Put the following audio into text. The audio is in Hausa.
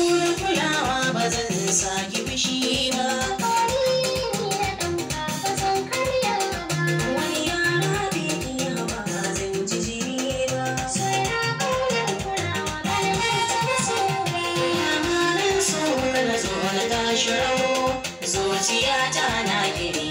da kulawa ba zan saki fushi ba. Wani yara bai iya ba zan ji jiri ba. Amanan so na zo na tashi rawo, zuciya ta na gini.